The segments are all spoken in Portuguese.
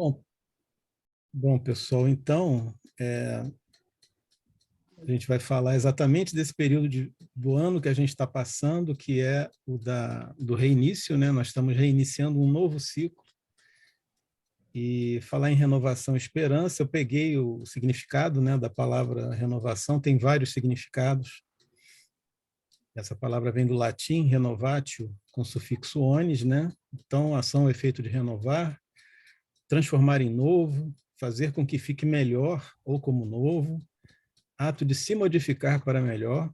Bom, bom, pessoal, então, a gente vai falar exatamente desse período do ano que a gente está passando, que é o do reinício, né? Nós estamos reiniciando um novo ciclo. E falar em renovação e esperança, eu peguei o significado, né, da palavra renovação, tem vários significados. Essa palavra vem do latim, renovatio, com sufixo onis, né? Então, ação ou efeito de renovar, transformar em novo, fazer com que fique melhor ou como novo, ato de se modificar para melhor,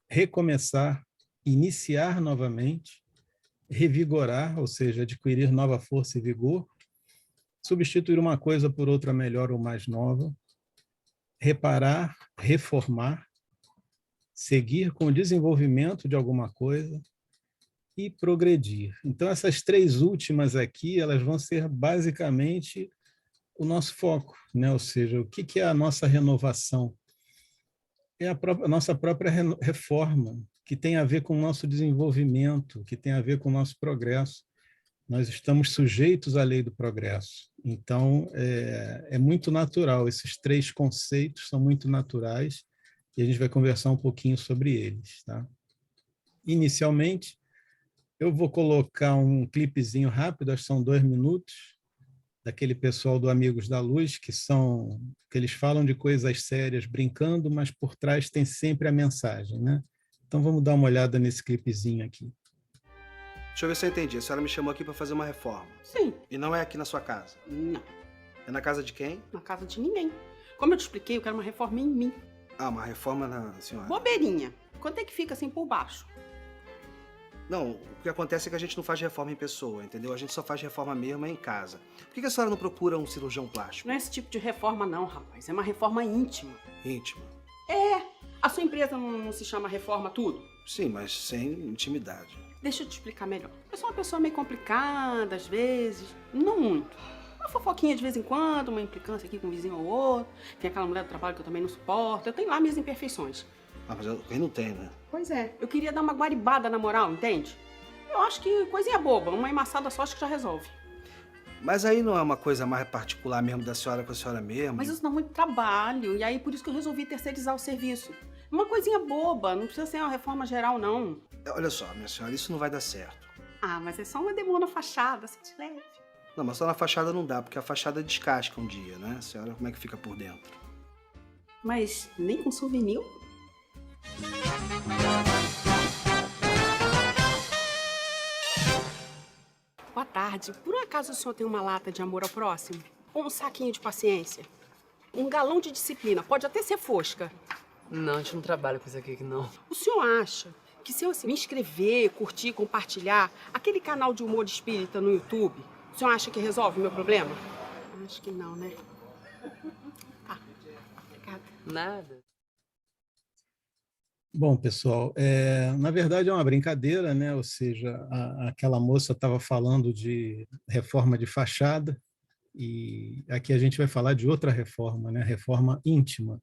recomeçar, iniciar novamente, revigorar, ou seja, adquirir nova força e vigor, substituir uma coisa por outra melhor ou mais nova, reparar, reformar, seguir com o desenvolvimento de alguma coisa e progredir. Então, essas três últimas aqui, elas vão ser basicamente o nosso foco, né? Ou seja, o que é a nossa renovação? É a nossa própria reforma, que tem a ver com o nosso desenvolvimento, que tem a ver com o nosso progresso. Nós estamos sujeitos à lei do progresso. Então, é muito natural, esses três conceitos são muito naturais e a gente vai conversar um pouquinho sobre eles. Tá? Inicialmente, eu vou colocar um clipezinho rápido, acho que são 2 minutos, daquele pessoal do Amigos da Luz, que eles falam de coisas sérias brincando, mas por trás tem sempre a mensagem, né? Então vamos dar uma olhada nesse clipezinho aqui. Deixa eu ver se eu entendi. A senhora me chamou aqui para fazer uma reforma. Sim. E não é aqui na sua casa? Não. É na casa de quem? Na casa de ninguém. Como eu te expliquei, eu quero uma reforma em mim. Ah, uma reforma na senhora. Bobeirinha. Quanto é que fica assim por baixo? Não, o que acontece é que a gente não faz reforma em pessoa, entendeu? A gente só faz reforma mesmo em casa. Por que a senhora não procura um cirurgião plástico? Não é esse tipo de reforma não, rapaz. É uma reforma íntima. Íntima? É. A sua empresa não se chama Reforma Tudo? Sim, mas sem intimidade. Deixa eu te explicar melhor. Eu sou uma pessoa meio complicada, às vezes. Não muito. Uma fofoquinha de vez em quando, uma implicância aqui com um vizinho ou outro. Tem aquela mulher do trabalho que eu também não suporto. Eu tenho lá minhas imperfeições. Ah, mas quem não tem, né? Pois é. Eu queria dar uma guaribada na moral, entende? Eu acho que coisinha boba. Uma emassada só acho que já resolve. Mas aí não é uma coisa mais particular mesmo da senhora com a senhora mesmo? Mas isso dá muito trabalho. E aí por isso que eu resolvi terceirizar o serviço. Uma coisinha boba. Não precisa ser uma reforma geral, não. Olha só, minha senhora, isso não vai dar certo. Ah, mas é só uma demora na fachada, se te leve. Não, mas só na fachada não dá, porque a fachada descasca um dia, né? A senhora, como é que fica por dentro? Mas nem com souvenir? Boa tarde. Por um acaso o senhor tem uma lata de amor ao próximo? Ou um saquinho de paciência? Um galão de disciplina, pode até ser fosca. Não, a gente não trabalha com isso aqui, não. O senhor acha que se eu me inscrever, curtir, compartilhar aquele canal de humor espírita no YouTube, o senhor acha que resolve o meu problema? Acho que não, né? Tá. Obrigada. Nada. Bom, pessoal, na verdade é uma brincadeira, né? Ou seja, aquela moça estava falando de reforma de fachada e aqui a gente vai falar de outra reforma, né? Reforma íntima.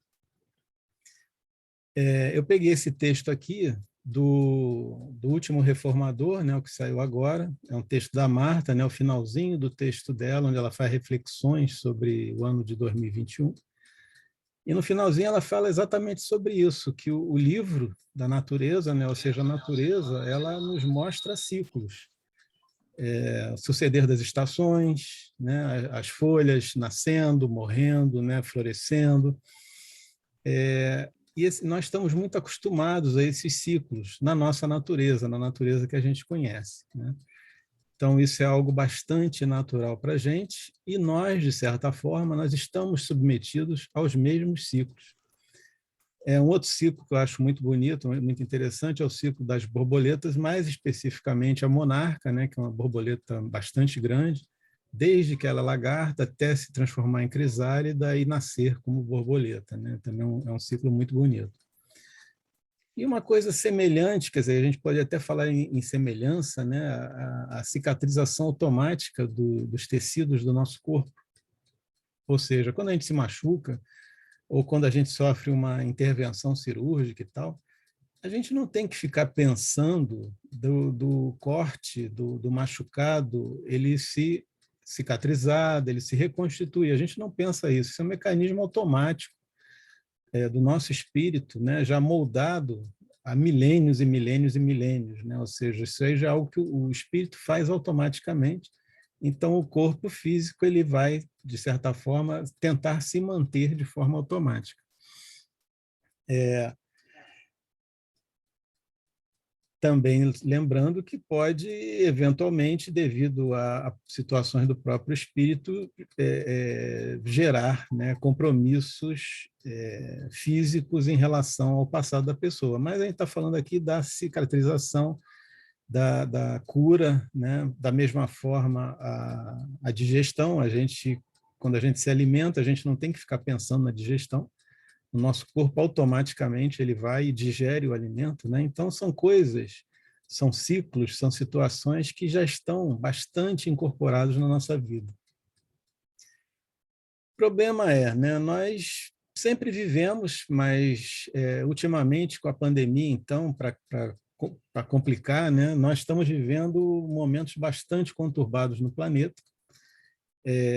Eu peguei esse texto aqui do último reformador, né? O que saiu agora, é um texto da Marta, né? O finalzinho do texto dela, onde ela faz reflexões sobre o ano de 2021. E no finalzinho ela fala exatamente sobre isso, que o livro da natureza, né, ou seja, a natureza, ela nos mostra ciclos. O suceder das estações, né, as folhas nascendo, morrendo, né, florescendo. E nós estamos muito acostumados a esses ciclos na nossa natureza, na natureza que a gente conhece. Né? Então, isso é algo bastante natural para a gente e nós, de certa forma, nós estamos submetidos aos mesmos ciclos. Um outro ciclo que eu acho muito bonito, muito interessante, é o ciclo das borboletas, mais especificamente a monarca, né, que é uma borboleta bastante grande, desde que ela é lagarta até se transformar em crisálida e nascer como borboleta. Né? Também é um ciclo muito bonito. E uma coisa semelhante, quer dizer, a gente pode até falar em semelhança, né, a cicatrização automática dos tecidos do nosso corpo. Ou seja, quando a gente se machuca, ou quando a gente sofre uma intervenção cirúrgica e tal, a gente não tem que ficar pensando do corte, do machucado, ele se cicatrizado, ele se reconstitui. A gente não pensa isso, isso é um mecanismo automático do nosso espírito, né, já moldado há milênios e milênios e milênios, né? Ou seja, isso aí já é algo que o espírito faz automaticamente. Então, o corpo físico ele vai, de certa forma, tentar se manter de forma automática. Também lembrando que pode, eventualmente, devido a situações do próprio espírito, gerar, né, compromissos físicos em relação ao passado da pessoa. Mas a gente está falando aqui da cicatrização, da cura, né? Da mesma forma, a digestão, quando a gente se alimenta, a gente não tem que ficar pensando na digestão, o nosso corpo automaticamente ele vai e digere o alimento, né? Então são coisas, são ciclos, são situações que já estão bastante incorporados na nossa vida. O problema né, nós sempre vivemos, mas ultimamente com a pandemia, então, para complicar, né, nós estamos vivendo momentos bastante conturbados no planeta.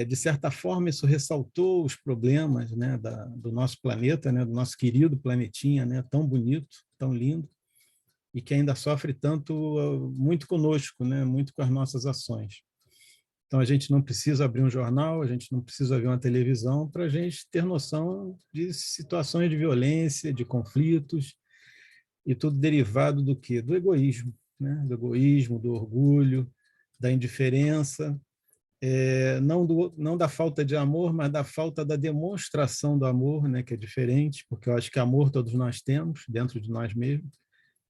De certa forma, isso ressaltou os problemas, né, do nosso planeta, né, do nosso querido planetinha, né, tão bonito, tão lindo, e que ainda sofre muito conosco, né, muito com as nossas ações. Então, a gente não precisa abrir um jornal, a gente não precisa ver uma televisão para a gente ter noção de situações de violência, de conflitos, e tudo derivado do quê? Do egoísmo, né? Do egoísmo, do orgulho, da indiferença, não da falta de amor, mas da falta da demonstração do amor, né? Que é diferente, porque eu acho que amor todos nós temos dentro de nós mesmos,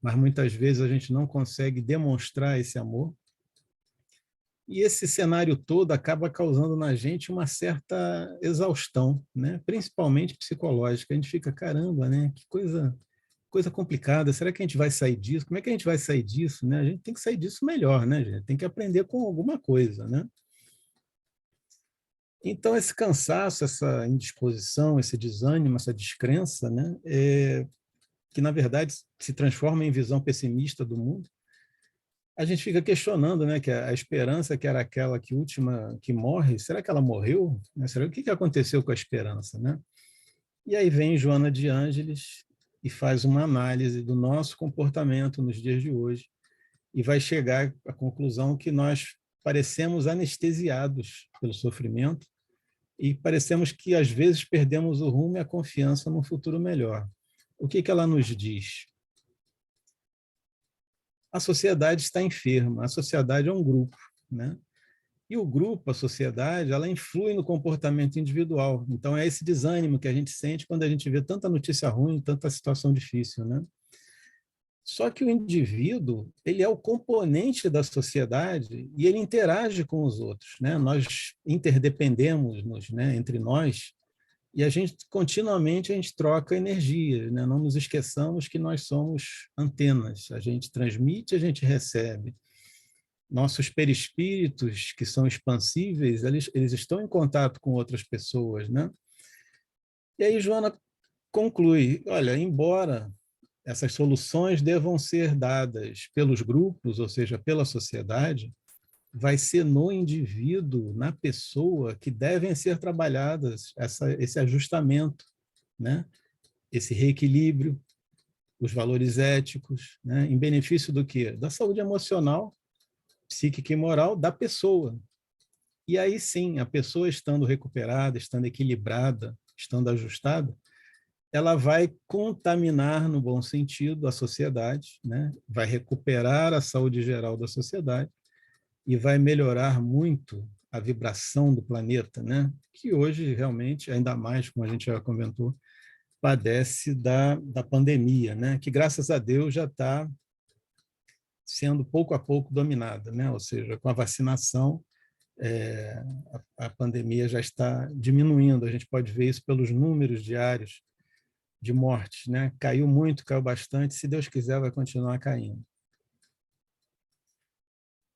mas muitas vezes a gente não consegue demonstrar esse amor. E esse cenário todo acaba causando na gente uma certa exaustão, né? Principalmente psicológica. A gente fica, caramba, né? Que coisa complicada. Será que a gente vai sair disso? Como é que a gente vai sair disso, né? A gente tem que sair disso melhor, né, gente? Tem que aprender com alguma coisa, né? Então, esse cansaço, essa indisposição, esse desânimo, essa descrença, né? Que, na verdade, se transforma em visão pessimista do mundo, a gente fica questionando, né, que a esperança, que era aquela que morre, será que ela morreu? O que aconteceu com a esperança, né? E aí vem Joana de Ângeles e faz uma análise do nosso comportamento nos dias de hoje e vai chegar à conclusão que nós parecemos anestesiados pelo sofrimento e parecemos que, às vezes, perdemos o rumo e a confiança num futuro melhor. O que ela nos diz? A sociedade está enferma, a sociedade é um grupo, né? E o grupo, a sociedade, ela influi no comportamento individual. Então, é esse desânimo que a gente sente quando a gente vê tanta notícia ruim, tanta situação difícil, né? Só que o indivíduo, ele é o componente da sociedade e ele interage com os outros, né? Nós interdependemos, né, entre nós, e a gente continuamente troca energia, né? Não nos esqueçamos que nós somos antenas, a gente transmite, a gente recebe. Nossos perispíritos, que são expansíveis, eles estão em contato com outras pessoas, né? E aí Joana conclui, olha, embora essas soluções devam ser dadas pelos grupos, ou seja, pela sociedade, vai ser no indivíduo, na pessoa, que devem ser trabalhadas esse ajustamento, né? Esse reequilíbrio, os valores éticos, né? Em benefício do quê? Da saúde emocional, psíquica e moral da pessoa. E aí sim, a pessoa estando recuperada, estando equilibrada, estando ajustada, ela vai contaminar, no bom sentido, a sociedade, né? Vai recuperar a saúde geral da sociedade e vai melhorar muito a vibração do planeta, né? Que hoje, realmente, ainda mais, como a gente já comentou, padece da pandemia, né? Que, graças a Deus, já está sendo pouco a pouco dominada, né? Ou seja, com a vacinação, a pandemia já está diminuindo. A gente pode ver isso pelos números diários de mortes, né? Caiu muito, caiu bastante. Se Deus quiser, vai continuar caindo.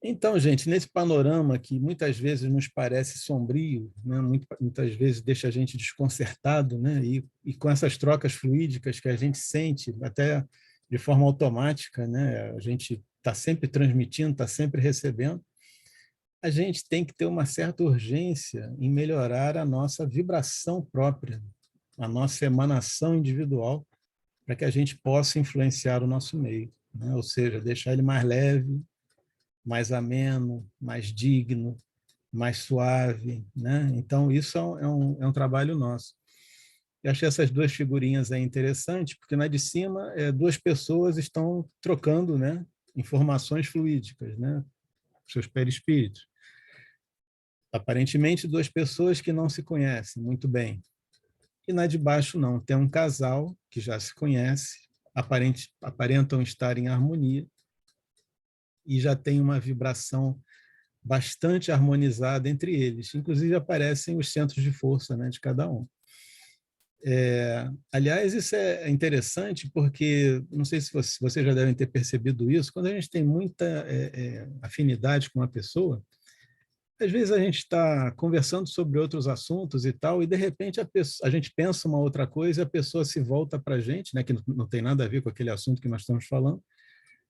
Então, gente, nesse panorama que muitas vezes nos parece sombrio, né? Muitas vezes deixa a gente desconcertado, né? E com essas trocas fluídicas que a gente sente, até de forma automática, né? A gente está sempre transmitindo, está sempre recebendo. a gente tem que ter uma certa urgência em melhorar a nossa vibração própria, a nossa emanação individual, para que a gente possa influenciar o nosso meio, né? Ou seja, deixar ele mais leve, mais ameno, mais digno, mais suave, né? Então, isso é um trabalho nosso. Eu achei essas duas figurinhas aí interessantes, porque na de cima, duas pessoas estão trocando, né, informações fluídicas, né, seus perispíritos. Aparentemente, duas pessoas que não se conhecem muito bem. E na de baixo, não. Tem um casal que já se conhece, aparentam estar em harmonia e já tem uma vibração bastante harmonizada entre eles. Inclusive, aparecem os centros de força, né, de cada um. Aliás, isso é interessante porque, não sei se vocês já devem ter percebido isso, quando a gente tem muita afinidade com uma pessoa, às vezes a gente está conversando sobre outros assuntos e tal, e de repente a gente pensa uma outra coisa e a pessoa se volta para a gente, né, que não tem nada a ver com aquele assunto que nós estamos falando,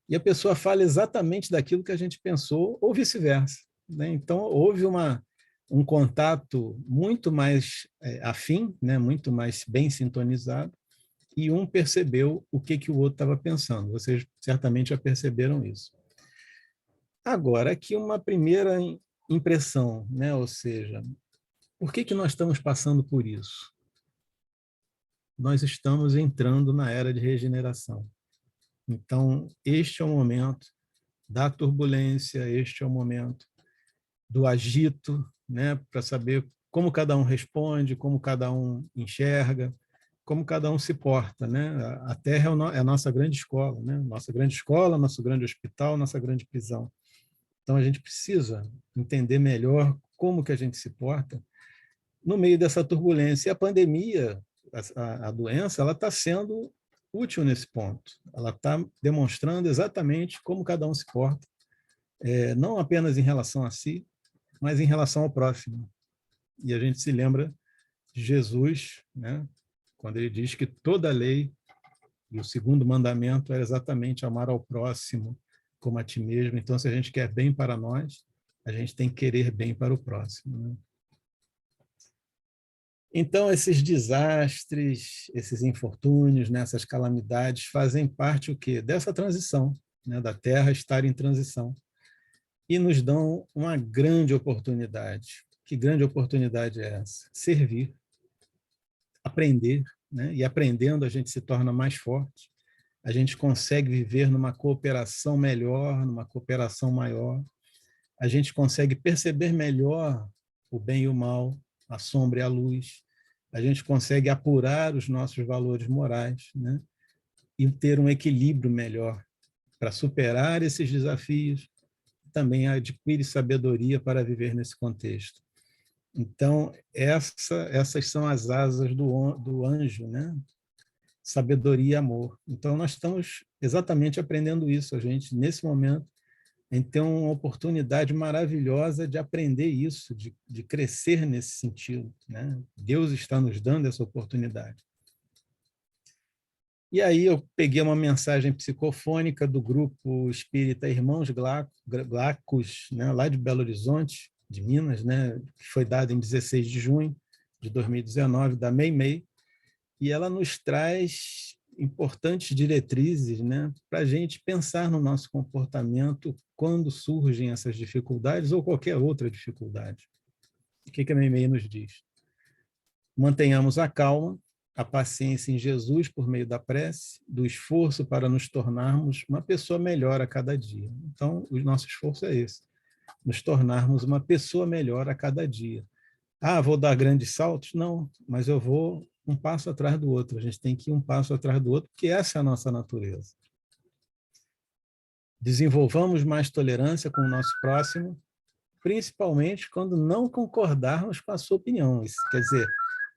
e a pessoa fala exatamente daquilo que a gente pensou, ou vice-versa, né? Então, houve um contato muito mais afim, né, muito mais bem sintonizado, e um percebeu o que o outro estava pensando. Vocês certamente já perceberam isso. Agora, aqui uma primeira impressão, né? Ou seja, por que nós estamos passando por isso? Nós estamos entrando na era de regeneração. Então, este é o momento da turbulência, este é o momento do agito, né, para saber como cada um responde, como cada um enxerga, como cada um se porta, né? A Terra é a nossa grande escola, né? Nossa grande escola, nosso grande hospital, nossa grande prisão. Então a gente precisa entender melhor como que a gente se porta no meio dessa turbulência. E a pandemia, a doença, ela está sendo útil nesse ponto. Ela está demonstrando exatamente como cada um se porta, não apenas em relação a si, mas em relação ao próximo. E a gente se lembra de Jesus, né, quando ele diz que toda a lei e o segundo mandamento era exatamente amar ao próximo como a ti mesmo. Então, se a gente quer bem para nós, a gente tem que querer bem para o próximo, né? Então, esses desastres, esses infortúnios, né, essas calamidades fazem parte o quê? Dessa transição, né, da Terra estar em transição. E nos dão uma grande oportunidade. Que grande oportunidade é essa? Servir, aprender, né? E aprendendo a gente se torna mais forte, a gente consegue viver numa cooperação melhor, numa cooperação maior, a gente consegue perceber melhor o bem e o mal, a sombra e a luz, a gente consegue apurar os nossos valores morais, né? E ter um equilíbrio melhor para superar esses desafios, também adquire sabedoria para viver nesse contexto. Então, essas são as asas do anjo, né? Sabedoria e amor. Então, nós estamos exatamente aprendendo isso. A gente, nesse momento, a gente tem uma oportunidade maravilhosa de aprender isso, de crescer nesse sentido, né? Deus está nos dando essa oportunidade. E aí eu peguei uma mensagem psicofônica do grupo espírita Irmãos Glacos, né, lá de Belo Horizonte, de Minas, né, que foi dada em 16 de junho de 2019, da Meimei, e ela nos traz importantes diretrizes, né, para a gente pensar no nosso comportamento quando surgem essas dificuldades ou qualquer outra dificuldade. O que a Meimei nos diz? Mantenhamos a calma, a paciência em Jesus por meio da prece, do esforço para nos tornarmos uma pessoa melhor a cada dia. Então, o nosso esforço é esse, nos tornarmos uma pessoa melhor a cada dia. Ah, vou dar grandes saltos? Não, mas eu vou um passo atrás do outro. A gente tem que ir um passo atrás do outro, porque essa é a nossa natureza. Desenvolvamos mais tolerância com o nosso próximo, principalmente quando não concordarmos com a sua opinião. Isso quer dizer,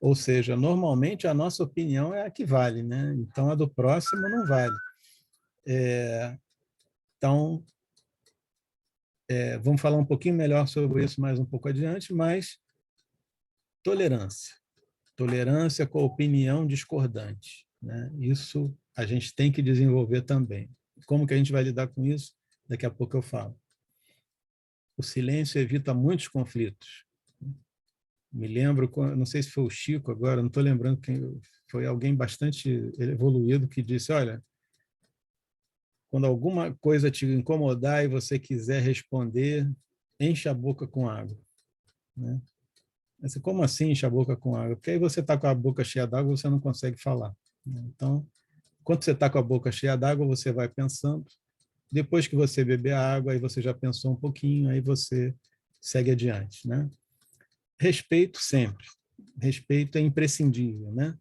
ou seja, normalmente a nossa opinião é a que vale, né? Então a do próximo não vale. Então, vamos falar um pouquinho melhor sobre isso mais um pouco adiante, mas tolerância. Tolerância com a opinião discordante, né? Isso a gente tem que desenvolver também. Como que a gente vai lidar com isso? Daqui a pouco eu falo. o silêncio evita muitos conflitos. Me lembro, não sei se foi o Chico agora, não estou lembrando quem, foi alguém bastante evoluído que disse, olha, quando alguma coisa te incomodar e você quiser responder, enche a boca com água. Né? Mas como assim enche a boca com água? Porque aí você está com a boca cheia d'água, você não consegue falar. Né? Então, quando você está com a boca cheia d'água, você vai pensando. Depois que você beber a água, aí você já pensou um pouquinho, aí você segue adiante. Né? Respeito sempre. Respeito é imprescindível. Né?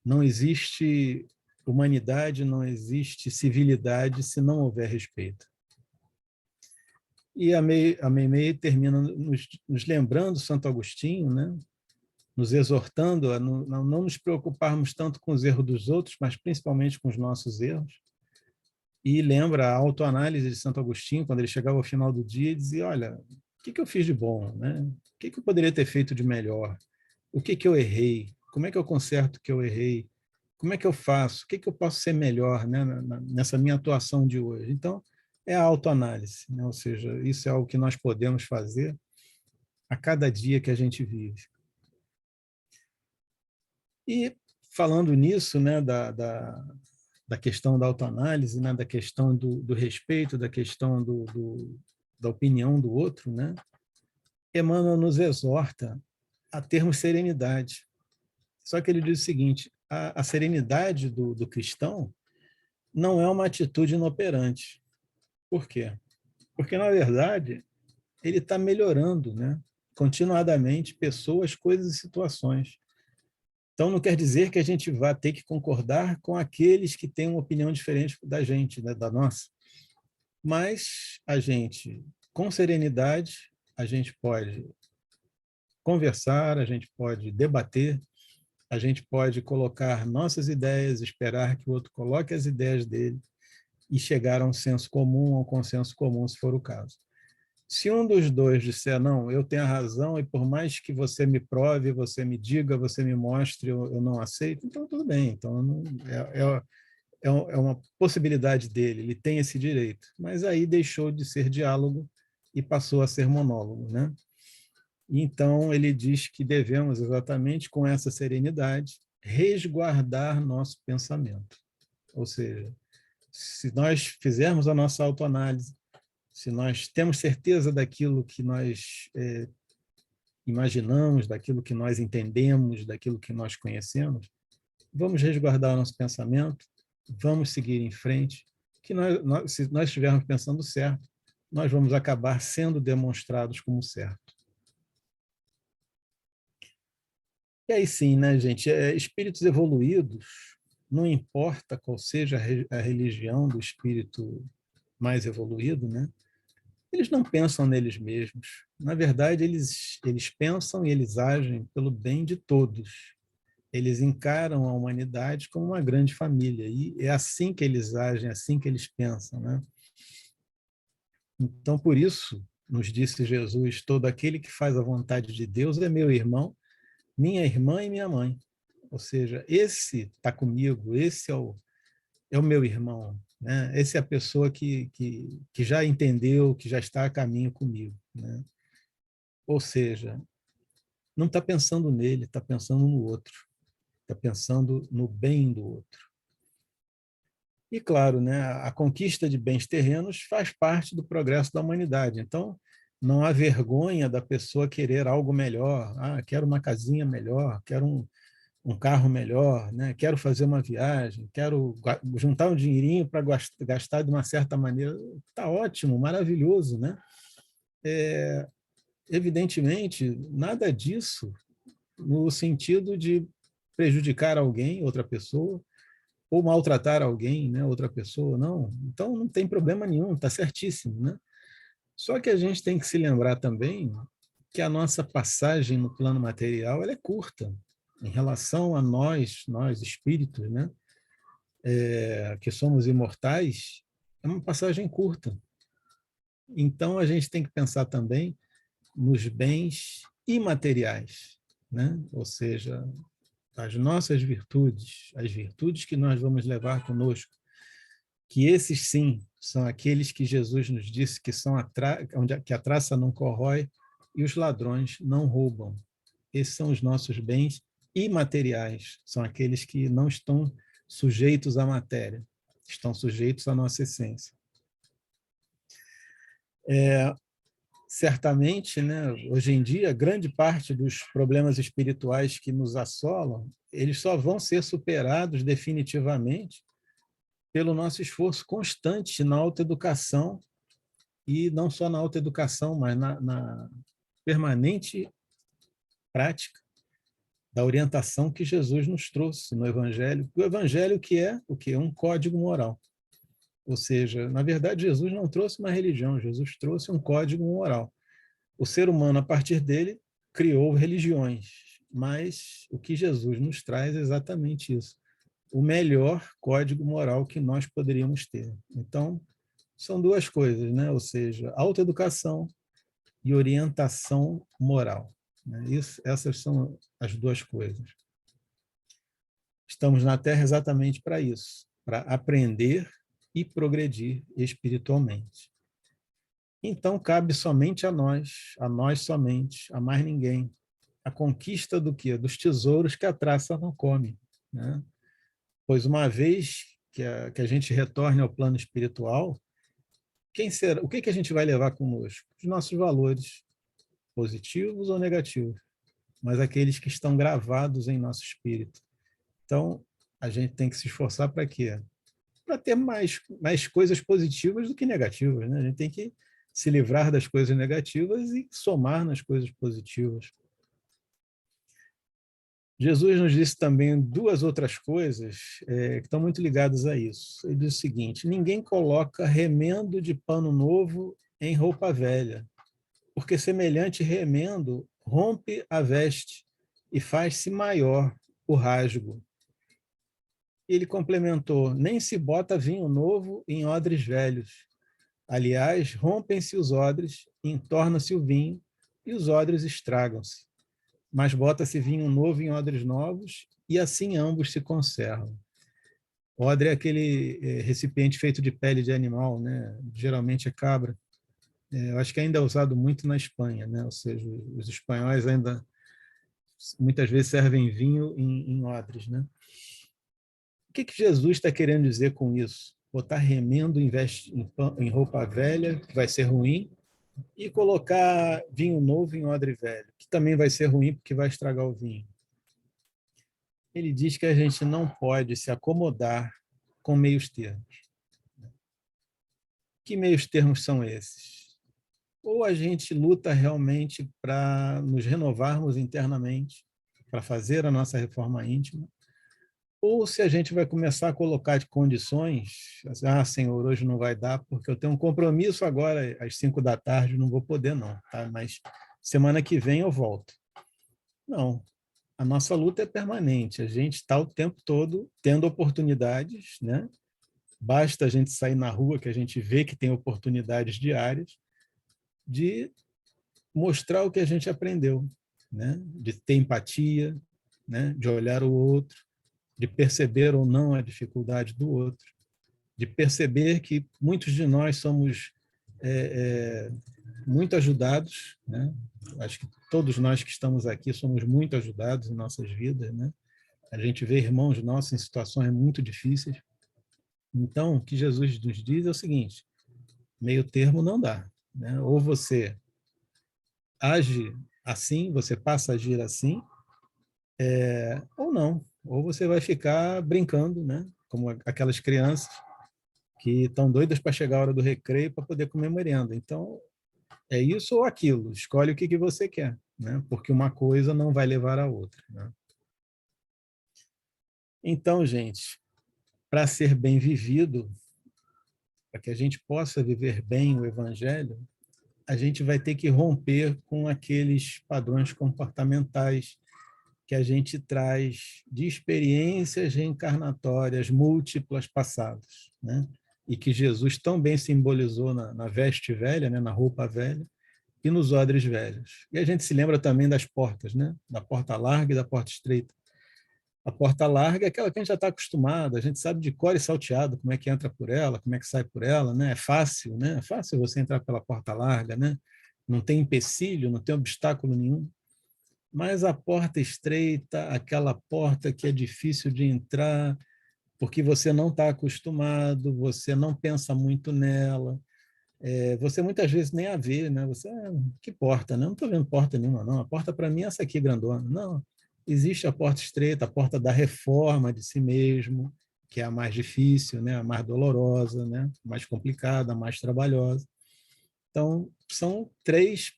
Não existe humanidade, não existe civilidade se não houver respeito. E a Meimei termina nos lembrando Santo Agostinho, né? Nos exortando a não nos preocuparmos tanto com os erros dos outros, mas principalmente com os nossos erros. E lembra a autoanálise de Santo Agostinho, quando ele chegava ao final do dia e dizia, olha, o que eu fiz de bom? Né? O que eu poderia ter feito de melhor? O que eu errei? Como é que eu conserto o que eu errei? Como é que eu faço? O que eu posso ser melhor, né, nessa minha atuação de hoje? Então, é a autoanálise, né? Ou seja, isso é algo que nós podemos fazer a cada dia que a gente vive. E falando nisso, né, da questão da autoanálise, né, da questão do respeito, da questão da opinião do outro, né, Emmanuel nos exorta a termos serenidade. Só que ele diz o seguinte, a serenidade do cristão não é uma atitude inoperante. Por quê? Porque, na verdade, ele está melhorando, né, continuadamente pessoas, coisas e situações. Então, não quer dizer que a gente vá ter que concordar com aqueles que têm uma opinião diferente da gente, né, da nossa. Mas a gente, com serenidade, a gente pode conversar, a gente pode debater, a gente pode colocar nossas ideias, esperar que o outro coloque as ideias dele e chegar a um senso comum, a um consenso comum, se for o caso. Se um dos dois disser, não, eu tenho a razão e por mais que você me prove, você me diga, você me mostre, eu não aceito, então tudo bem. Então, não, é uma possibilidade dele, ele tem esse direito. Mas aí deixou de ser diálogo e passou a ser monólogo. Né? Então, ele diz que devemos, exatamente com essa serenidade, resguardar nosso pensamento. Ou seja, se nós fizermos a nossa autoanálise, se nós temos certeza daquilo que nós imaginamos, daquilo que nós entendemos, daquilo que nós conhecemos, vamos resguardar o nosso pensamento, vamos seguir em frente, que se nós estivermos pensando certo, nós vamos acabar sendo demonstrados como certo. E aí sim, né, gente? Espíritos evoluídos, não importa qual seja a religião do espírito mais evoluído, né? Eles não pensam neles mesmos. Na verdade, eles pensam e eles agem pelo bem de todos. Eles encaram a humanidade como uma grande família. E é assim que eles agem, é assim que eles pensam. Né? Então, por isso, nos disse Jesus, todo aquele que faz a vontade de Deus é meu irmão, minha irmã e minha mãe. Ou seja, esse está comigo, esse é o meu irmão. Né? Essa é a pessoa que já entendeu, que já está a caminho comigo. Né? Ou seja, não está pensando nele, está pensando no outro. Está pensando no bem do outro. E, claro, né, a conquista de bens terrenos faz parte do progresso da humanidade. Então, não há vergonha da pessoa querer algo melhor. Ah, quero uma casinha melhor, quero um carro melhor, né? Quero fazer uma viagem, quero juntar um dinheirinho para gastar de uma certa maneira. Está ótimo, maravilhoso. Né? Evidentemente, nada disso no sentido de prejudicar alguém, outra pessoa, ou maltratar alguém, né, outra pessoa, não. Então, não tem problema nenhum, está certíssimo. Né? Só que a gente tem que se lembrar também que a nossa passagem no plano material ela é curta em relação a nós espíritos, né, que somos imortais, é uma passagem curta. Então, a gente tem que pensar também nos bens imateriais, né? Ou seja, as nossas virtudes, as virtudes que nós vamos levar conosco, que esses sim são aqueles que Jesus nos disse que são que a traça não corrói e os ladrões não roubam. Esses são os nossos bens imateriais, são aqueles que não estão sujeitos à matéria, estão sujeitos à nossa essência. Certamente, né, hoje em dia, grande parte dos problemas espirituais que nos assolam, eles só vão ser superados definitivamente pelo nosso esforço constante na autoeducação, e não só na autoeducação, mas na permanente prática da orientação que Jesus nos trouxe no Evangelho. O Evangelho que é o quê? Um código moral. Ou seja, na verdade, Jesus não trouxe uma religião, Jesus trouxe um código moral. O ser humano, a partir dele, criou religiões, mas o que Jesus nos traz é exatamente isso, o melhor código moral que nós poderíamos ter. Então, são duas coisas, né? Ou seja, autoeducação e orientação moral. Essas são as duas coisas. Estamos na Terra exatamente para isso, para aprender e progredir espiritualmente. Então, cabe somente a nós somente, a mais ninguém, a conquista do quê? Dos tesouros que a traça não come, né? Pois uma vez que a gente retorne ao plano espiritual, o que a gente vai levar conosco? Os nossos valores, positivos ou negativos, mas aqueles que estão gravados em nosso espírito. Então, a gente tem que se esforçar para quê? Para ter mais coisas positivas do que negativas, né? A gente tem que se livrar das coisas negativas e somar nas coisas positivas. Jesus nos disse também duas outras coisas que estão muito ligadas a isso. Ele diz o seguinte: ninguém coloca remendo de pano novo em roupa velha, porque semelhante remendo rompe a veste e faz-se maior o rasgo. Ele complementou: nem se bota vinho novo em odres velhos. Aliás, rompem-se os odres, entorna-se o vinho, e os odres estragam-se. Mas bota-se vinho novo em odres novos, e assim ambos se conservam. Odre é aquele recipiente feito de pele de animal, né? Geralmente é cabra. Eu acho que ainda é usado muito na Espanha, né? Ou seja, os espanhóis ainda muitas vezes servem vinho em odres, né? O que Jesus está querendo dizer com isso? Botar remendo em roupa velha, que vai ser ruim, e colocar vinho novo em odre velho, que também vai ser ruim porque vai estragar o vinho. Ele diz que a gente não pode se acomodar com meios termos. Que meios termos são esses? Ou a gente luta realmente para nos renovarmos internamente, para fazer a nossa reforma íntima, ou se a gente vai começar a colocar de condições, assim, Senhor, hoje não vai dar, porque eu tenho um compromisso agora às 5 da tarde, não vou poder não, tá? Mas semana que vem eu volto. Não, a nossa luta é permanente, a gente está o tempo todo tendo oportunidades, né? Basta a gente sair na rua que a gente vê que tem oportunidades diárias de mostrar o que a gente aprendeu, né? De ter empatia, né? De olhar o outro, de perceber ou não a dificuldade do outro, de perceber que muitos de nós somos muito ajudados, né? Acho que todos nós que estamos aqui somos muito ajudados em nossas vidas, né? A gente vê irmãos nossos em situações muito difíceis. Então, o que Jesus nos diz é o seguinte: meio termo não dá, né? Ou você age assim, você passa a agir assim, ou não. Ou você vai ficar brincando, né? Como aquelas crianças que estão doidas para chegar a hora do recreio para poder comer merenda. Então, é isso ou aquilo. Escolhe o que você quer, né? Porque uma coisa não vai levar a outra, né? Então, gente, para ser bem vivido, para que a gente possa viver bem o Evangelho, a gente vai ter que romper com aqueles padrões comportamentais que a gente traz de experiências reencarnatórias múltiplas passadas, né? E que Jesus tão bem simbolizou na veste velha, né? Na roupa velha, e nos odres velhos. E a gente se lembra também das portas, né? Da porta larga e da porta estreita. A porta larga é aquela que a gente já está acostumado, a gente sabe de cor e salteado como é que entra por ela, como é que sai por ela, né? É fácil, né? É fácil você entrar pela porta larga, né? Não tem empecilho, não tem obstáculo nenhum. Mas a porta estreita, aquela porta que é difícil de entrar, porque você não está acostumado, você não pensa muito nela, você muitas vezes nem a vê, né? Você, que porta, né? Não estou vendo porta nenhuma, não. A porta para mim é essa aqui, grandona. Não, existe a porta estreita, a porta da reforma de si mesmo, que é a mais difícil, né? A mais dolorosa, né? Mais complicada, a mais trabalhosa. Então, são 3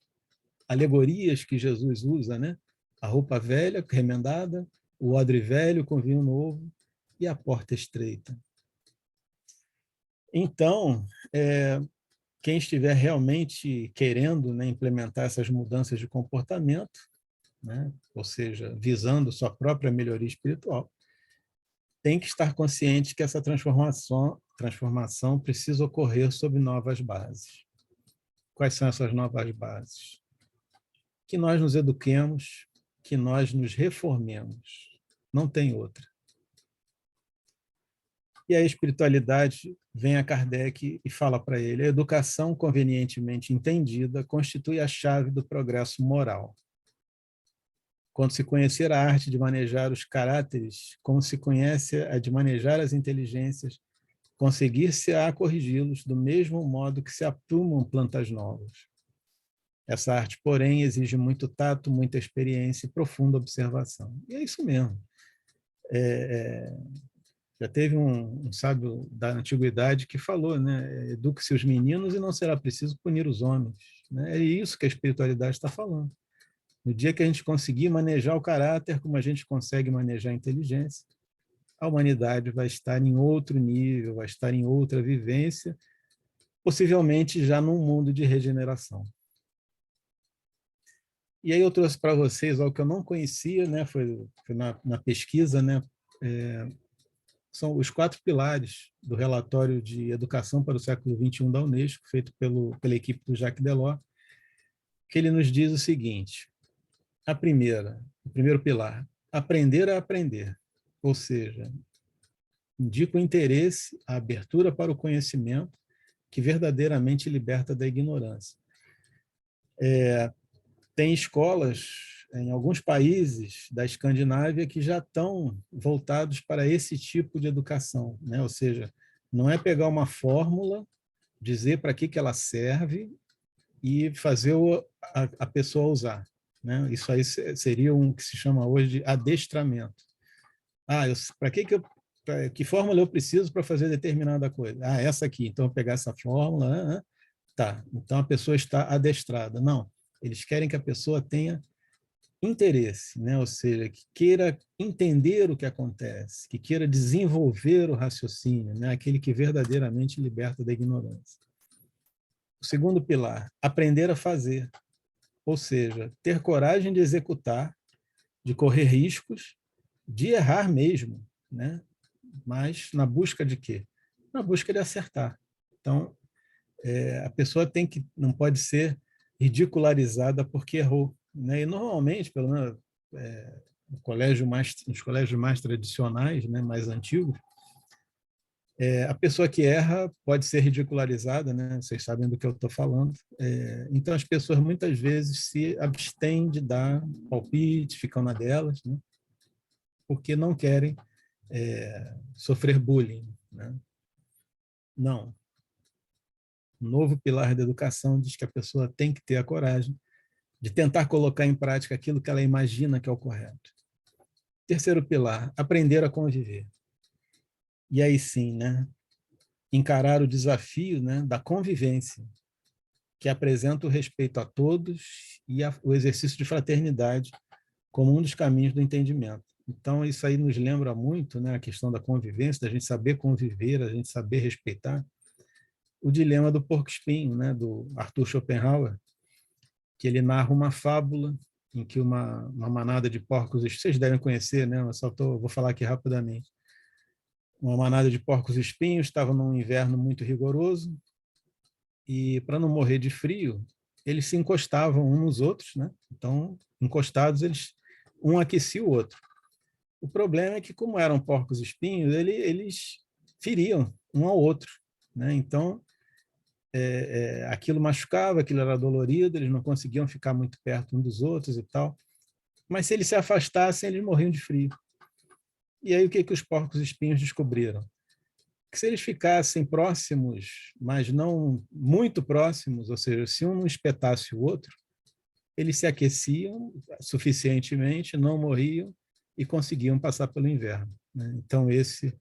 alegorias que Jesus usa, né? A roupa velha, remendada, o odre velho com vinho novo e a porta estreita. Então, quem estiver realmente querendo, né, implementar essas mudanças de comportamento, né, ou seja, visando sua própria melhoria espiritual, tem que estar consciente que essa transformação precisa ocorrer sob novas bases. Quais são essas novas bases? Que nós nos eduquemos, que nós nos reformemos. Não tem outra. E a espiritualidade vem a Kardec e fala para ele: a educação convenientemente entendida constitui a chave do progresso moral. Quando se conhecer a arte de manejar os caráteres, como se conhece a de manejar as inteligências, conseguir-se-á corrigi-los do mesmo modo que se aprumam plantas novas. Essa arte, porém, exige muito tato, muita experiência e profunda observação. E é isso mesmo. Já teve um sábio da antiguidade que falou, né? Eduque-se os meninos e não será preciso punir os homens. Né? É isso que a espiritualidade está falando. No dia que a gente conseguir manejar o caráter como a gente consegue manejar a inteligência, a humanidade vai estar em outro nível, vai estar em outra vivência, possivelmente já num mundo de regeneração. E aí eu trouxe para vocês algo que eu não conhecia, né? Foi na pesquisa, né? São os 4 pilares do relatório de Educação para o século XXI da Unesco, feito pela equipe do Jacques Delors, que ele nos diz o seguinte: o primeiro pilar, aprender a aprender, ou seja, indica o interesse, a abertura para o conhecimento que verdadeiramente liberta da ignorância. Tem escolas em alguns países da Escandinávia que já estão voltados para esse tipo de educação, né? Ou seja, não é pegar uma fórmula, dizer para que ela serve e fazer a pessoa usar, né? Isso aí seria um que se chama hoje de adestramento. Que fórmula eu preciso para fazer determinada coisa? Essa aqui. Então, eu vou pegar essa fórmula. Tá. Então, a pessoa está adestrada. Não. Eles querem que a pessoa tenha interesse, né? Ou seja, que queira entender o que acontece, que queira desenvolver o raciocínio, né? Aquele que verdadeiramente liberta da ignorância. O segundo pilar, aprender a fazer, ou seja, ter coragem de executar, de correr riscos, de errar mesmo, né? Mas na busca de quê? Na busca de acertar. Então, a pessoa não pode ser ridicularizada porque errou, né? E normalmente, pelo menos nos colégios mais tradicionais, né, mais antigos, a pessoa que erra pode ser ridicularizada, né? Vocês sabem do que eu estou falando. Então, as pessoas muitas vezes se abstêm de dar palpite, ficam na delas, né? Porque não querem sofrer bullying, né? Não. O novo pilar da educação diz que a pessoa tem que ter a coragem de tentar colocar em prática aquilo que ela imagina que é o correto. Terceiro pilar, aprender a conviver. E aí sim, né? Encarar o desafio, né, da convivência, que apresenta o respeito a todos e o exercício de fraternidade como um dos caminhos do entendimento. Então, isso aí nos lembra muito, né, a questão da convivência, da gente saber conviver, a gente saber respeitar. O dilema do porco-espinho, né, do Arthur Schopenhauer, que ele narra uma fábula em que uma manada de porcos, vocês devem conhecer, né, mas vou falar aqui rapidamente. Uma manada de porcos-espinhos estava num inverno muito rigoroso e, para não morrer de frio, eles se encostavam uns nos outros, né? Então, encostados, um aquecia o outro. O problema é que, como eram porcos espinhos, eles feriam um ao outro, né? Então, aquilo machucava, aquilo era dolorido, eles não conseguiam ficar muito perto um dos outros e tal. Mas se eles se afastassem, eles morriam de frio. E aí o que os porcos espinhos descobriram? Que se eles ficassem próximos, mas não muito próximos, ou seja, se um não espetasse o outro, eles se aqueciam suficientemente, não morriam e conseguiam passar pelo inverno, né? Então, esse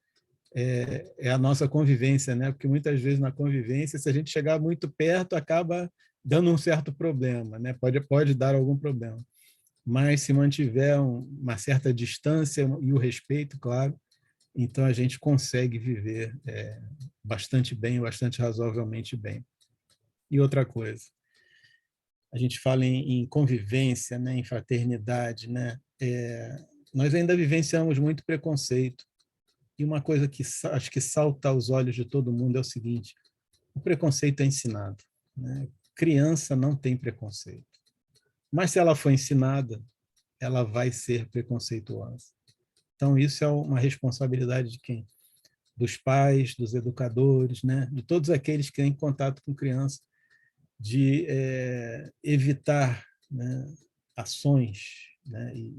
é a nossa convivência, né? Porque muitas vezes na convivência, se a gente chegar muito perto, acaba dando um certo problema, né? Pode dar algum problema. Mas se mantiver uma certa distância e o respeito, claro, então a gente consegue viver bastante bem, bastante razoavelmente bem. E outra coisa, a gente fala em convivência, né, em fraternidade, né? Nós ainda vivenciamos muito preconceito. E uma coisa que acho que salta aos olhos de todo mundo é o seguinte: o preconceito é ensinado, né? Criança não tem preconceito. Mas se ela for ensinada, ela vai ser preconceituosa. Então, isso é uma responsabilidade de quem? Dos pais, dos educadores, né? De todos aqueles que têm contato com criança, de evitar, né, ações, né, e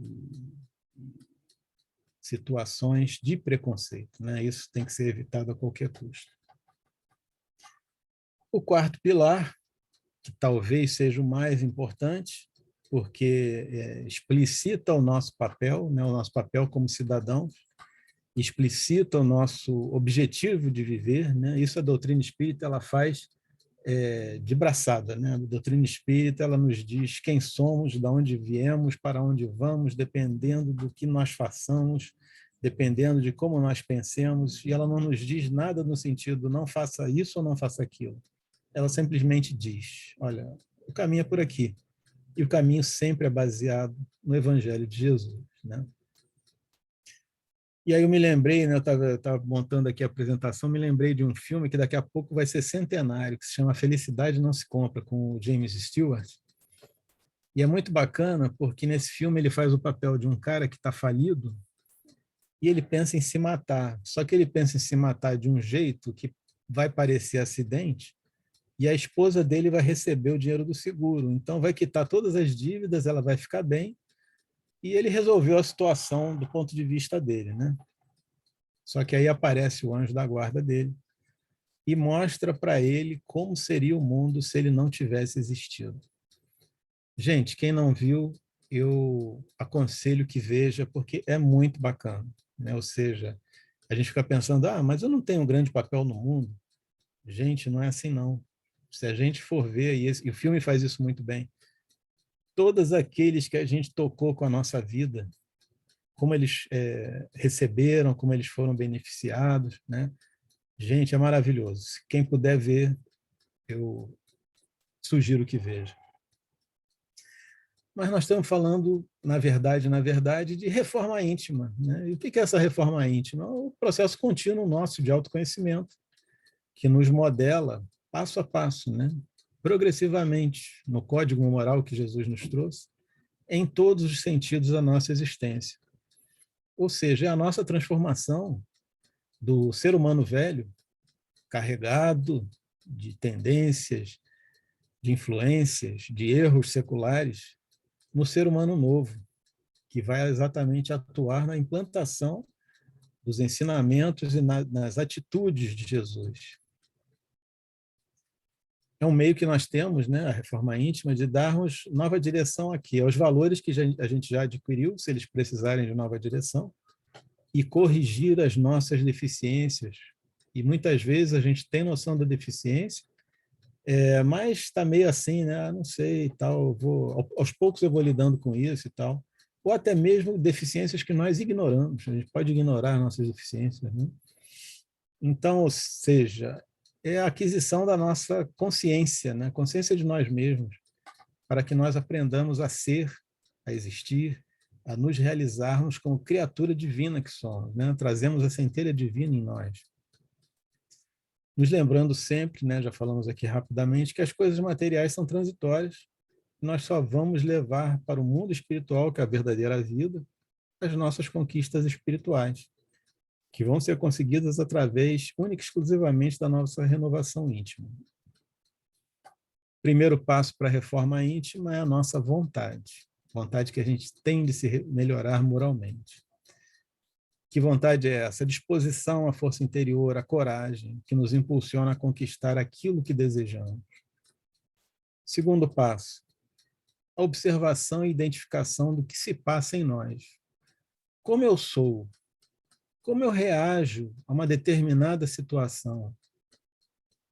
situações de preconceito, né? Isso tem que ser evitado a qualquer custo. O quarto pilar, que talvez seja o mais importante, porque explicita o nosso papel, né? O nosso papel como cidadãos, explicita o nosso objetivo de viver, né? Isso a doutrina espírita ela faz de braçada, né? A doutrina espírita ela nos diz quem somos, de onde viemos, para onde vamos, dependendo do que nós façamos, dependendo de como nós pensemos, e ela não nos diz nada no sentido não faça isso ou não faça aquilo. Ela simplesmente diz, olha, o caminho é por aqui. E o caminho sempre é baseado no Evangelho de Jesus, né? E aí eu me lembrei, né, eu estava montando aqui a apresentação, me lembrei de um filme que daqui a pouco vai ser centenário, que se chama Felicidade Não Se Compra, com o James Stewart. E é muito bacana, porque nesse filme ele faz o papel de um cara que está falido e ele pensa em se matar. Só que ele pensa em se matar de um jeito que vai parecer acidente e a esposa dele vai receber o dinheiro do seguro. Então vai quitar todas as dívidas, ela vai ficar bem. E ele resolveu a situação do ponto de vista dele, né? Só que aí aparece o anjo da guarda dele e mostra para ele como seria o mundo se ele não tivesse existido. Gente, quem não viu, eu aconselho que veja, porque é muito bacana, né? Ou seja, a gente fica pensando, mas eu não tenho um grande papel no mundo. Gente, não é assim não. Se a gente for ver, e o filme faz isso muito bem, todos aqueles que a gente tocou com a nossa vida, como eles receberam, como eles foram beneficiados, né? Gente, é maravilhoso. Quem puder ver, eu sugiro que veja. Mas nós estamos falando, na verdade, de reforma íntima, né? E o que é essa reforma íntima? É o processo contínuo nosso de autoconhecimento, que nos modela passo a passo, né? Progressivamente, no código moral que Jesus nos trouxe, em todos os sentidos da nossa existência. Ou seja, é a nossa transformação do ser humano velho, carregado de tendências, de influências, de erros seculares, no ser humano novo, que vai exatamente atuar na implantação dos ensinamentos e nas atitudes de Jesus. É um meio que nós temos, né, a reforma íntima, de darmos nova direção aqui, aos valores que a gente já adquiriu, se eles precisarem de nova direção, e corrigir as nossas deficiências. E muitas vezes a gente tem noção da deficiência, mas está meio assim, né? Não sei, tal. Aos poucos eu vou lidando com isso e tal. Ou até mesmo deficiências que nós ignoramos. A gente pode ignorar nossas deficiências, né? Então, ou seja, é a aquisição da nossa consciência, né? Consciência de nós mesmos, para que nós aprendamos a ser, a existir, a nos realizarmos como criatura divina que somos, né? Trazemos a centelha divina em nós. Nos lembrando sempre, né, já falamos aqui rapidamente, que as coisas materiais são transitórias, nós só vamos levar para o mundo espiritual, que é a verdadeira vida, as nossas conquistas espirituais, que vão ser conseguidas através, única e exclusivamente, da nossa renovação íntima. Primeiro passo para a reforma íntima é a nossa vontade. Vontade que a gente tem de se melhorar moralmente. Que vontade é essa? A disposição, a força interior, a coragem, que nos impulsiona a conquistar aquilo que desejamos. Segundo passo, a observação e identificação do que se passa em nós. Como eu sou? Como eu reajo a uma determinada situação?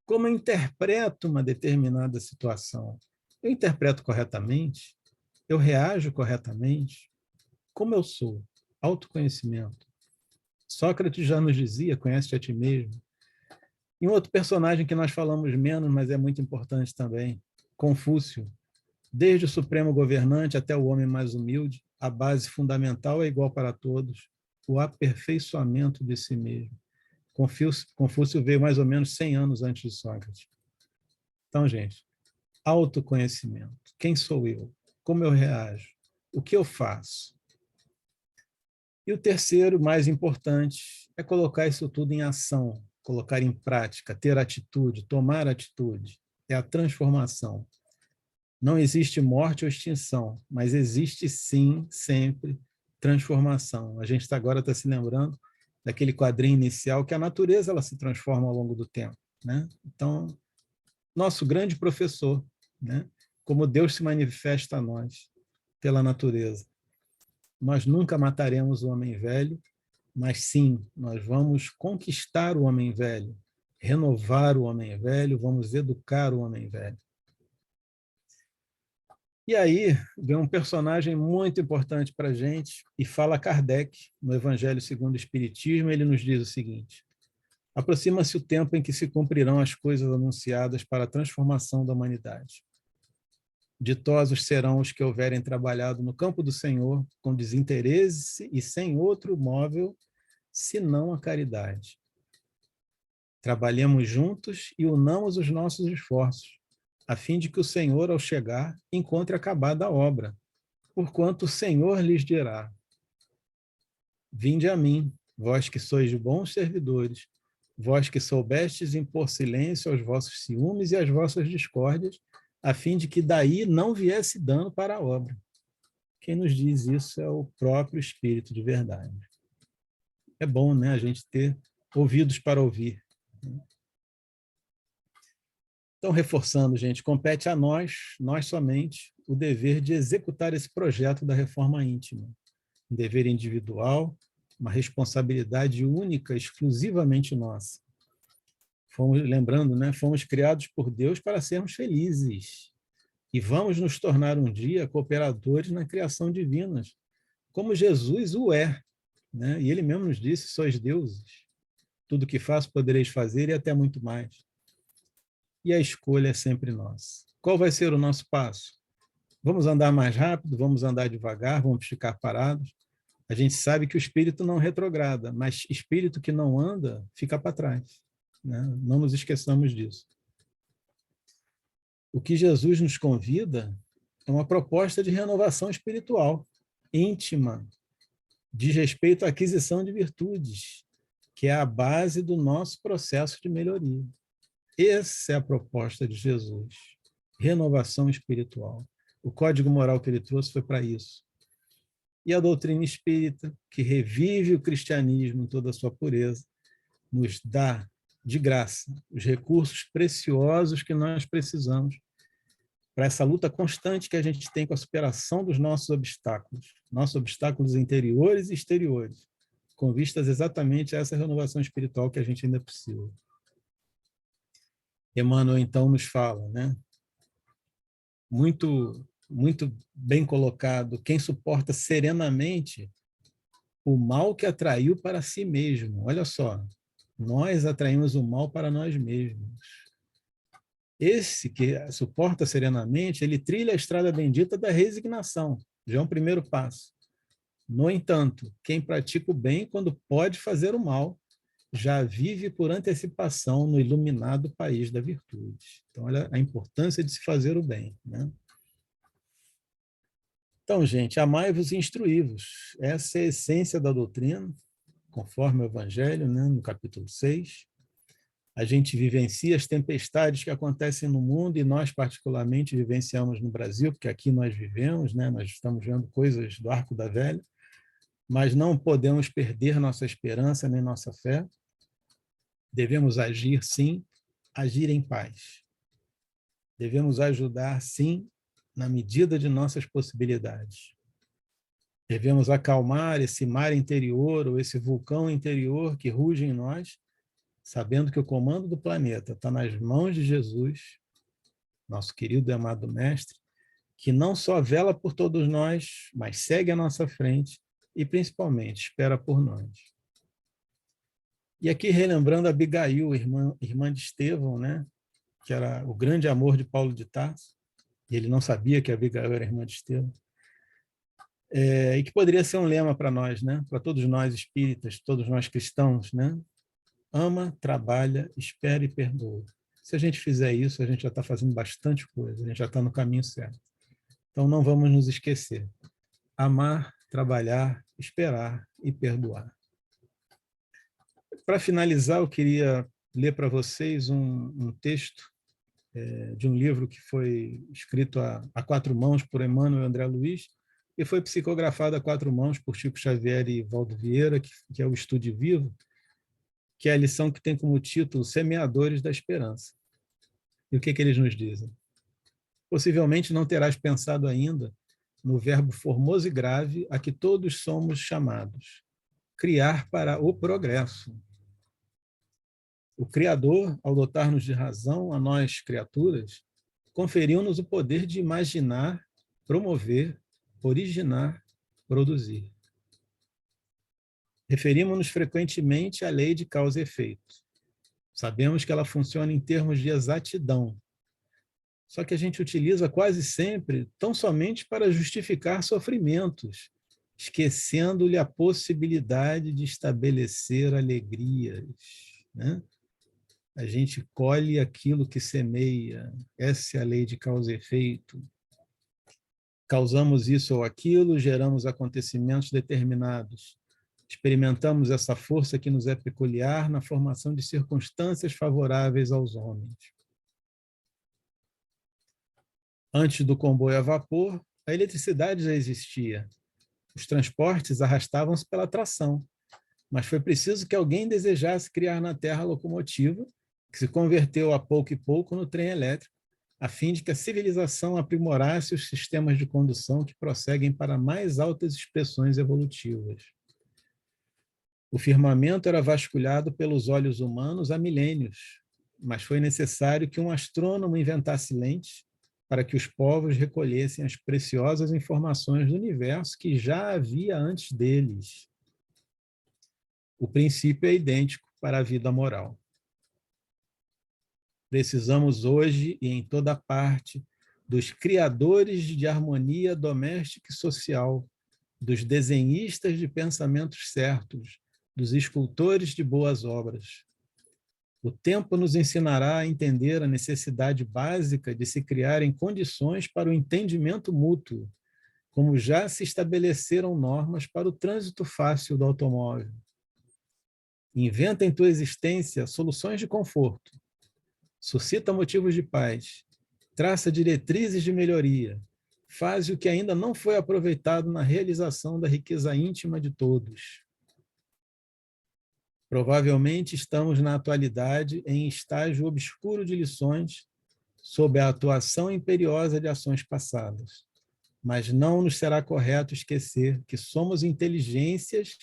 Como eu interpreto uma determinada situação? Eu interpreto corretamente? Eu reajo corretamente? Como eu sou? Autoconhecimento. Sócrates já nos dizia, conhece-te a ti mesmo. E um outro personagem que nós falamos menos, mas é muito importante também, Confúcio. Desde o supremo governante até o homem mais humilde, a base fundamental é igual para todos, o aperfeiçoamento de si mesmo. Confúcio veio mais ou menos 100 anos antes de Sócrates. Então, gente, autoconhecimento. Quem sou eu? Como eu reajo? O que eu faço? E o terceiro, mais importante, é colocar isso tudo em ação, colocar em prática, ter atitude, tomar atitude. É a transformação. Não existe morte ou extinção, mas existe sim, sempre, transformação. A gente agora está se lembrando daquele quadrinho inicial que a natureza ela se transforma ao longo do tempo, né? Então, nosso grande professor, né? Como Deus se manifesta a nós pela natureza. Nós nunca mataremos o homem velho, mas sim, nós vamos conquistar o homem velho, renovar o homem velho, vamos educar o homem velho. E aí vem um personagem muito importante para a gente, e fala Kardec, no Evangelho segundo o Espiritismo, ele nos diz o seguinte: aproxima-se o tempo em que se cumprirão as coisas anunciadas para a transformação da humanidade. Ditosos serão os que houverem trabalhado no campo do Senhor com desinteresse e sem outro móvel, senão a caridade. Trabalhemos juntos e unamos os nossos esforços, a fim de que o Senhor, ao chegar, encontre acabada a obra, porquanto o Senhor lhes dirá: vinde a mim, vós que sois bons servidores, vós que soubestes impor silêncio aos vossos ciúmes e às vossas discórdias, a fim de que daí não viesse dano para a obra. Quem nos diz isso é o próprio Espírito de verdade. É bom, né, a gente ter ouvidos para ouvir. Então, reforçando, gente, compete a nós somente, o dever de executar esse projeto da reforma íntima. Um dever individual, uma responsabilidade única, exclusivamente nossa. Lembrando, né, fomos criados por Deus para sermos felizes. E vamos nos tornar um dia cooperadores na criação divina, como Jesus o é. Né? E ele mesmo nos disse: sois deuses. Tudo que faço podereis fazer e até muito mais. E a escolha é sempre nossa. Qual vai ser o nosso passo? Vamos andar mais rápido? Vamos andar devagar? Vamos ficar parados? A gente sabe que o espírito não retrograda, mas espírito que não anda fica para trás. Né? Não nos esqueçamos disso. O que Jesus nos convida é uma proposta de renovação espiritual, íntima, diz respeito à aquisição de virtudes, que é a base do nosso processo de melhoria. Essa é a proposta de Jesus, renovação espiritual. O código moral que ele trouxe foi para isso. E a doutrina espírita, que revive o cristianismo em toda a sua pureza, nos dá de graça os recursos preciosos que nós precisamos para essa luta constante que a gente tem com a superação dos nossos obstáculos interiores e exteriores, com vistas exatamente a essa renovação espiritual que a gente ainda precisa. Emmanuel, então, nos fala, né? Muito bem colocado: quem suporta serenamente o mal que atraiu para si mesmo. Olha só, nós atraímos o mal para nós mesmos. Esse que suporta serenamente, ele trilha a estrada bendita da resignação. Já é um primeiro passo. No entanto, quem pratica o bem quando pode fazer o mal, já vive por antecipação no iluminado país da virtude. Então, olha a importância de se fazer o bem, né? Então, gente, amai-vos e instruí-vos. Essa é a essência da doutrina, conforme o Evangelho, né, no capítulo 6. A gente vivencia as tempestades que acontecem no mundo e nós, particularmente, vivenciamos no Brasil, porque aqui nós vivemos, né, nós estamos vendo coisas do Arco da Velha, mas não podemos perder nossa esperança nem nossa fé. Devemos agir, sim, agir em paz. Devemos ajudar, sim, na medida de nossas possibilidades. Devemos acalmar esse mar interior ou esse vulcão interior que ruge em nós, sabendo que o comando do planeta está nas mãos de Jesus, nosso querido e amado Mestre, que não só vela por todos nós, mas segue à nossa frente e, principalmente, espera por nós. E aqui, relembrando Abigail, irmã de Estevão, né, que era o grande amor de Paulo de Tarso, e ele não sabia que Abigail era irmã de Estevão, e que poderia ser um lema para nós, né, para todos nós espíritas, todos nós cristãos, né? Ama, trabalha, espera e perdoa. Se a gente fizer isso, a gente já está fazendo bastante coisa, a gente já está no caminho certo. Então, não vamos nos esquecer. Amar, trabalhar, esperar e perdoar. Para finalizar, eu queria ler para vocês um texto de um livro que foi escrito a quatro mãos por Emmanuel André Luiz e foi psicografado a quatro mãos por Chico Xavier e Valdo Vieira, que é o Estude Vivo, que é a lição que tem como título Semeadores da Esperança. E o que eles nos dizem? Possivelmente não terás pensado ainda no verbo formoso e grave a que todos somos chamados, criar para o progresso. O Criador, ao dotar-nos de razão, a nós, criaturas, conferiu-nos o poder de imaginar, promover, originar, produzir. Referimos-nos frequentemente à lei de causa e efeito. Sabemos que ela funciona em termos de exatidão. Só que a gente utiliza quase sempre tão somente para justificar sofrimentos, esquecendo-lhe a possibilidade de estabelecer alegrias, né? A gente colhe aquilo que semeia. Essa é a lei de causa e efeito. Causamos isso ou aquilo, geramos acontecimentos determinados. Experimentamos essa força que nos é peculiar na formação de circunstâncias favoráveis aos homens. Antes do comboio a vapor, a eletricidade já existia. Os transportes arrastavam-se pela tração, mas foi preciso que alguém desejasse criar na Terra a locomotiva, que se converteu a pouco e pouco no trem elétrico, a fim de que a civilização aprimorasse os sistemas de condução que prosseguem para mais altas expressões evolutivas. O firmamento era vasculhado pelos olhos humanos há milênios, mas foi necessário que um astrônomo inventasse lentes para que os povos recolhessem as preciosas informações do universo que já havia antes deles. O princípio é idêntico para a vida moral. Precisamos hoje e em toda parte dos criadores de harmonia doméstica e social, dos desenhistas de pensamentos certos, dos escultores de boas obras. O tempo nos ensinará a entender a necessidade básica de se criarem condições para o entendimento mútuo, como já se estabeleceram normas para o trânsito fácil do automóvel. Inventa em tua existência soluções de conforto, suscita motivos de paz, traça diretrizes de melhoria, faz o que ainda não foi aproveitado na realização da riqueza íntima de todos. Provavelmente estamos na atualidade em estágio obscuro de lições sob a atuação imperiosa de ações passadas, mas não nos será correto esquecer que somos inteligências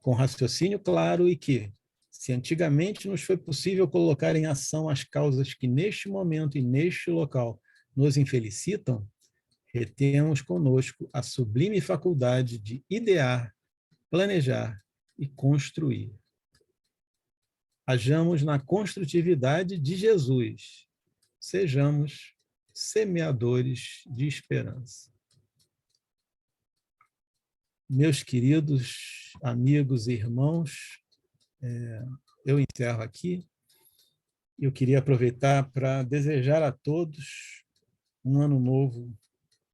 com raciocínio claro e que, se antigamente nos foi possível colocar em ação as causas que neste momento e neste local nos infelicitam, retemos conosco a sublime faculdade de idear, planejar e construir. Hajamos na construtividade de Jesus. Sejamos semeadores de esperança. Meus queridos amigos e irmãos, eu encerro aqui. Eu queria aproveitar para desejar a todos um ano novo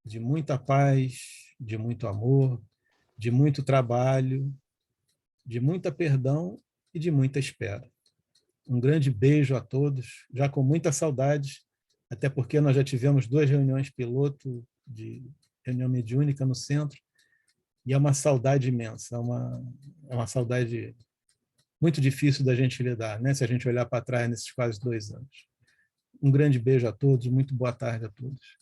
de muita paz, de muito amor, de muito trabalho, de muita perdão e de muita espera. Um grande beijo a todos, já com muita saudade, até porque nós já tivemos 2 reuniões piloto de reunião mediúnica no centro, e é uma saudade imensa, é uma saudade muito difícil da gente lidar, né? Se a gente olhar para trás nesses quase 2 anos. Um grande beijo a todos, muito boa tarde a todos.